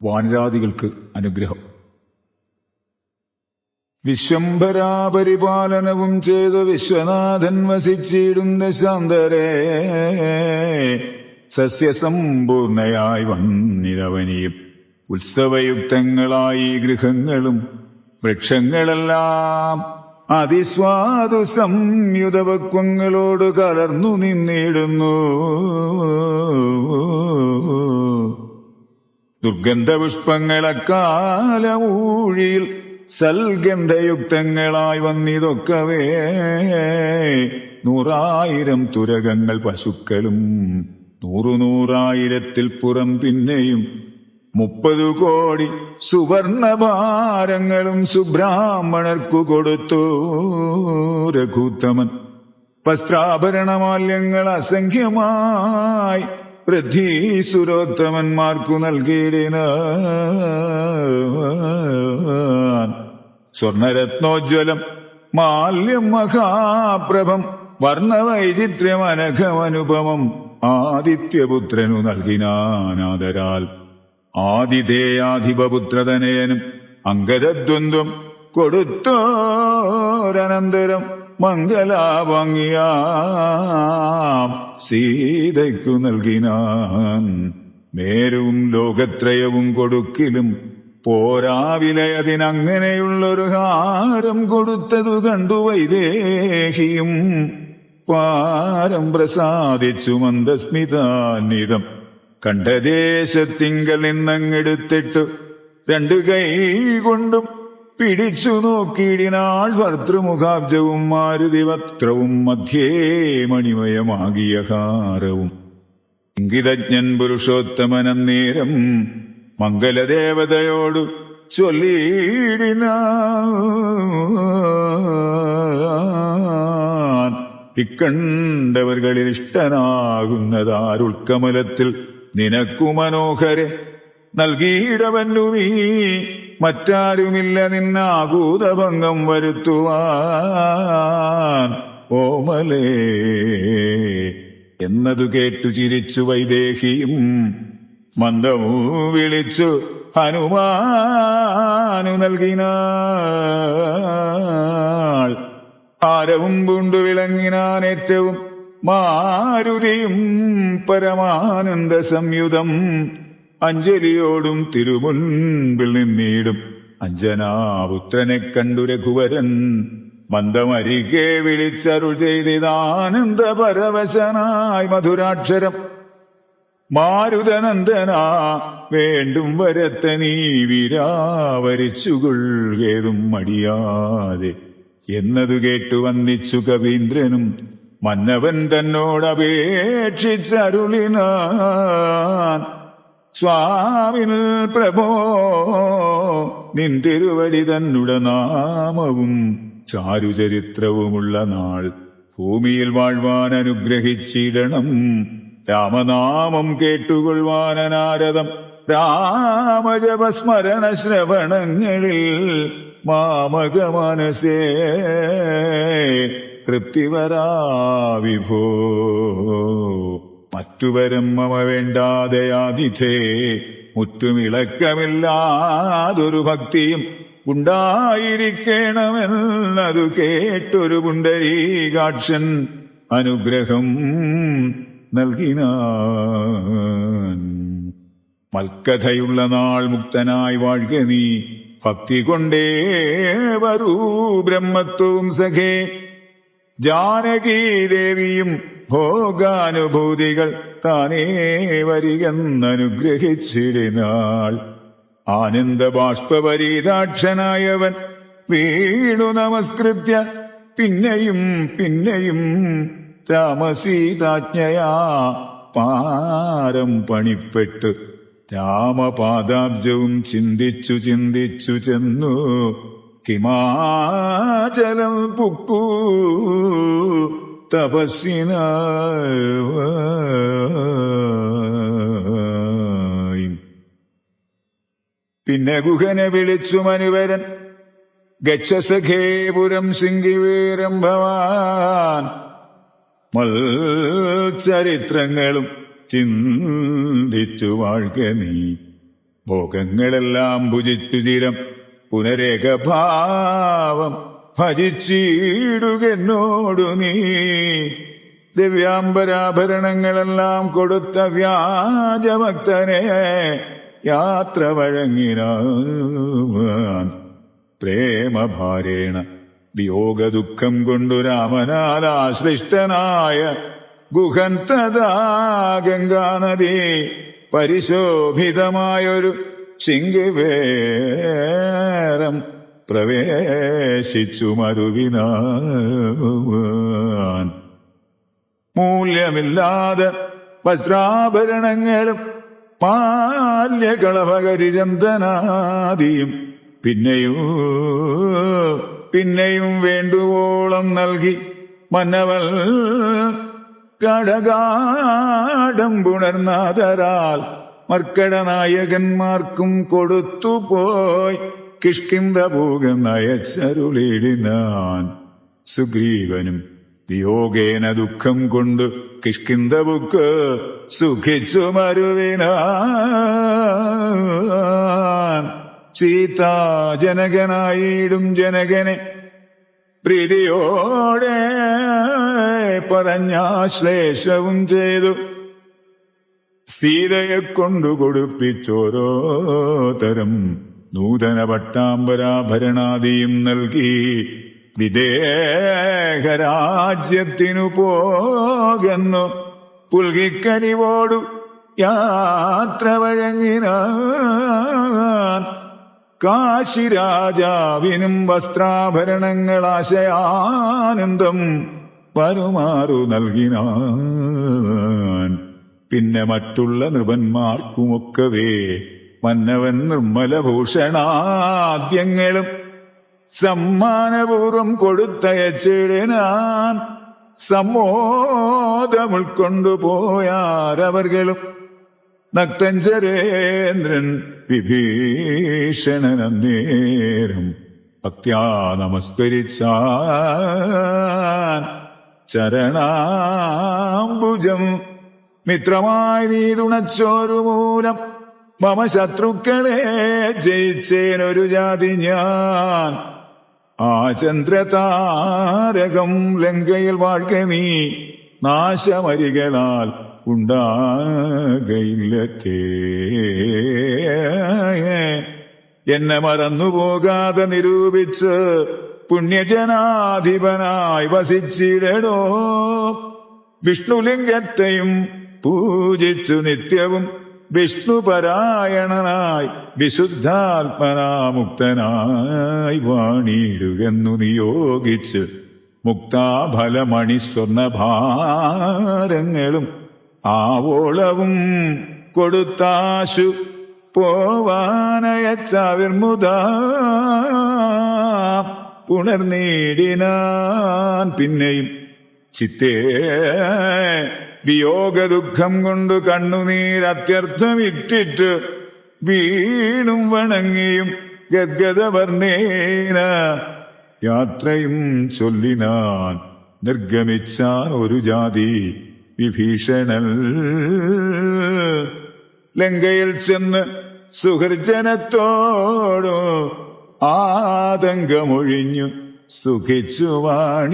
വാനരാദികൾക്ക് അനുഗ്രഹം. വിശ്വംഭരാപരിപാലനവും ചെയ്തു വിശ്വനാഥൻ വസിച്ചിടും ദശാന്തരേ സസ്യസമ്പൂർണയായി വന്നിരവനിയും ഉത്സവയുക്തങ്ങളായി ഗൃഹങ്ങളും വൃക്ഷങ്ങളെല്ലാം അതിസ്വാദു സംയുതപക്വങ്ങളോട് കലർന്നു നിന്നിടുന്നു. ദുർഗന്ധപുഷ്പങ്ങളക്കാലമൂഴിയിൽ സൽഗന്ധയുക്തങ്ങളായി വന്നിതൊക്കവേ 100,000 തുരകങ്ങൾ പശുക്കളും 100,000 പുറം പിന്നെയും 30 കോടി സുവർണഭാരങ്ങളും സുബ്രാഹ്മണർക്കു കൊടുത്തു. രഘുത്തമൻ വസ്ത്രാഭരണമാല്യങ്ങൾ അസംഖ്യമായി പൃഥ്വീസുരോത്തമന്മാർക്കു നൽകിയിടിനാൻ. സ്വർണരത്നോജ്വലം മാല്യം മഹാപ്രഭം വർണ്ണവൈചിത്ര്യമനഘമനുപമം ആദിത്യപുത്രനു നൽകിനാനാദരാൽ. ആതിഥേയാധിപപുത്രതനയനും അംഗദദ്വന്ദ്വം കൊടുത്തോരനന്തരം മംഗലാഭംഗിയാം സീതയ്ക്കു നൽകിനാൻ. മേരുവും ലോകത്രയവും കൊടുക്കിലും പോരാവിലയതിനങ്ങനെയുള്ളൊരു ഹാരം കൊടുത്തതു കണ്ടു വൈദേഹിയും പാരം പ്രസാദിച്ചു മന്ദസ്മിതാന്വിതം. കണ്ട ദേശത്തിങ്കൽ നിന്നങ്ങെടുത്തിട്ടു 2 കൈ കൊണ്ടും പിടിച്ചു നോക്കിയിടിനാൾ. ഭർതൃമുഖാബ്ജവും മാരുതിവക്ത്രവും മധ്യേ മണിമയമാകിയ ഹാരവും. ഇംഗിതജ്ഞൻ പുരുഷോത്തമനന്നേരം മംഗലദേവതയോടു ചൊല്ലിയിടിനാൻ. ഇക്കണ്ടവർകളിൽ ഇഷ്ടനാകുന്നതാരുൾക്കമലത്തിൽ നിനക്കു മനോഹരെ നൽകിയിടവന്നു നീ. മറ്റാരുമില്ല നിന്നാകൂതഭംഗം വരുത്തുവാൻ ഓമലേ എന്നതു കേട്ടു ചിരിച്ചു വൈദേഹിയും മന്ദമൂ വിളിച്ചു ഹനുമാനു നൽകിനാൾ. ഹാരവും പൂണ്ടു വിളങ്ങിനാൻ ഏറ്റവും മാരുതിയും പരമാനന്ദ സംയുതം. അഞ്ജലിയോടും തിരുമുൻപിൽ നിന്നീടും അഞ്ജനാപുത്രനെ കണ്ടു രഘുവരൻ മന്ദമരികെ വിളിച്ചരുൾ ചെയ്തിതാനന്ദ പരവശനായി മധുരാക്ഷരം. മാരുതനന്ദനാ വേണ്ടും വരത്ത നീ വീരാവരിച്ചുകൊള്ളുകേതും മടിയാതെ എന്നതു കേട്ടു വന്നിച്ചു കവീന്ദ്രനും മന്നവൻ തന്നോടപേക്ഷിച്ചരുളിനാൻ. സ്വാമിൻ പ്രഭോ നിൻ തിരുവടി തന്നുടെ നാമവും ചാരുചരിത്രവുമുള്ള നാൾ ഭൂമിയിൽ വാഴ്വാൻ അനുഗ്രഹിച്ചിടണം. രാമനാമം കേട്ടുകൊള്ളുവാനാരദം രാമജപസ്മരണ ശ്രവണങ്ങളിൽ മാമക മനസേ തൃപ്തിവരാ വിഭോ. മറ്റുവരം മമ വേണ്ടാതെ ആതിഥേ മുറ്റുമിളക്കമില്ലാതൊരു ഭക്തിയും ഉണ്ടായിരിക്കണമെന്നതു കേട്ടൊരു പുണ്ടരീകാക്ഷൻ അനുഗ്രഹം നൽകിനാൻ. മൽക്കഥയുള്ള നാൾ മുക്തനായി വാഴ്ക നീ ഭക്തി കൊണ്ടേ വരൂ ബ്രഹ്മത്വവും സഖേ. ജാനകീദേവിയും ഭോഗാനുഭൂതികൾ താനേ വരികെന്നനുഗ്രഹിച്ചിടിനാൾ. ആനന്ദബാഷ്പരീതാക്ഷനായവൻ വീണു നമസ്കൃത്യ പിന്നെയും പിന്നെയും രാമസീതാജ്ഞയാ പാരം പണിപ്പെട്ടു രാമപാദാബ്ജവും ചിന്തിച്ചു ചിന്തിച്ചു ചെന്നു ഹിമാചലം പുക്കൂ തപസ്സിനായി. പിന്നെ ഗുഹനെ വിളിച്ചു മനുവരൻ ഗച്ഛസഖേപുരം ശൃംഗിവീരം ഭവാൻ. മൽചരിത്രങ്ങളും ചിന്തിച്ചു വാഴ്ക നീ ഭോഗങ്ങളെല്ലാം ഭുജിച്ചു ചിരം പുനരേകഭാവം ഭജിച്ചിടുകെന്നോടു നീ. ദിവ്യാംബരാഭരണങ്ങളെല്ലാം കൊടുത്ത വ്യാജഭക്തനെ യാത്ര വഴങ്ങിനാൻ. പ്രേമഭാരേണ വിയോഗദുഃഖം കൊണ്ടു രാമനാൽ ആശ്ലിഷ്ടനായ ഗുഹൻ തഥാ ഗംഗാനദി പരിശോഭിതമായൊരു ശിങ്കിവേരം പ്രവേശിച്ചു മരുവിനാൻ. മൂല്യമില്ലാതെ വസ്ത്രാഭരണങ്ങളും മാല്യകളഭകരിചന്ദനാദിയും പിന്നെയും വേണ്ടുവോളം നൽകി മന്നവൾ കടകാടംപുണർനാദരാൽ മർക്കടനായകന്മാർക്കും കൊടുത്തുപോയി കിഷ്കിന്ധഭൂഗം നയച്ചരുളിടിനാൻ. സുഗ്രീവനും വിയോഗേന ദുഃഖം കൊണ്ട് കിഷ്കിന്ധബുക്ക് സുഖിച്ചു മരുവിനാൻ. സീതാജനകനായിടും ജനകനെ പ്രീതിയോടെ പറഞ്ഞാശ്ലേഷവും ചെയ്തു സീതയെ കൊണ്ടു കൊടുപ്പിച്ചോരോ തരം നൂതന പട്ടാംബരാഭരണാദിയും നൽകി വിദേഹരാജ്യത്തിനു പോകുന്നു പുൽകിക്കനിവോടു യാത്ര വഴങ്ങിനാൻ. കാശിരാജാവിനും വസ്ത്രാഭരണങ്ങളാശയാനന്ദം വരുമാറു നൽകിനാൻ. പിന്നെ മറ്റുള്ള നൃപന്മാർക്കുമൊക്കവേ മന്നവൻ നിർമ്മലഭൂഷണാദ്യങ്ങളും സമ്മാനപൂർവം കൊടുത്തയച്ചിടാൻ. സമ്മോദം ഉൾക്കൊണ്ടുപോയാരവർകളും നക്തഞ്ചരേന്ദ്രൻ വിഭീഷണനേരം ഭക്ത്യാ നമസ്കരിച്ചാൻ. ചരണാംബുജം മിത്രമായി നീ തുണച്ചോരു മൂലം മമ ശത്രുക്കളെ ജയിച്ചേനൊരു ജാതി ഞാൻ. ആ ചന്ദ്രതാരകം ലങ്കയിൽ വാഴ്ക നീ നാശമരികളാൽ ഉണ്ടാകയില്ലത്തേ. എന്നെ മറന്നുപോകാതെ നിരൂപിച്ച് പുണ്യജനാധിപനായി വസിച്ചിടടോ. വിഷ്ണുലിംഗത്തെയും പൂജിച്ചു നിത്യവും വിഷ്ണുപരായണനായി വിശുദ്ധാത്മനാമുക്തനായി വാണിടുകെന്നു നിയോഗിച്ച് മുക്താഫലമണി സ്വർണഭാരങ്ങളും ആവോളവും കൊടുത്താശു പോവാനയച്ചാവിർമുദ പുണർനീടിനാൻ. പിന്നെയും ചിത്തേ വിയോഗദുഃഖം കൊണ്ട് കണ്ണുനീരത്യർത്ഥമിട്ടിട്ട് വീണും വണങ്ങിയും ഗദ്ഗദവർണ്ണേന യാത്രയും ചൊല്ലിനാൻ. നിർഗമിച്ചാൻ ഒരു ജാതി വിഭീഷണൻ. ലങ്കയിൽ ചെന്ന് സുഹൃജനത്തോടു ആതങ്കമൊഴിഞ്ഞു സുഖിച്ചു വാണിടിനാൻ.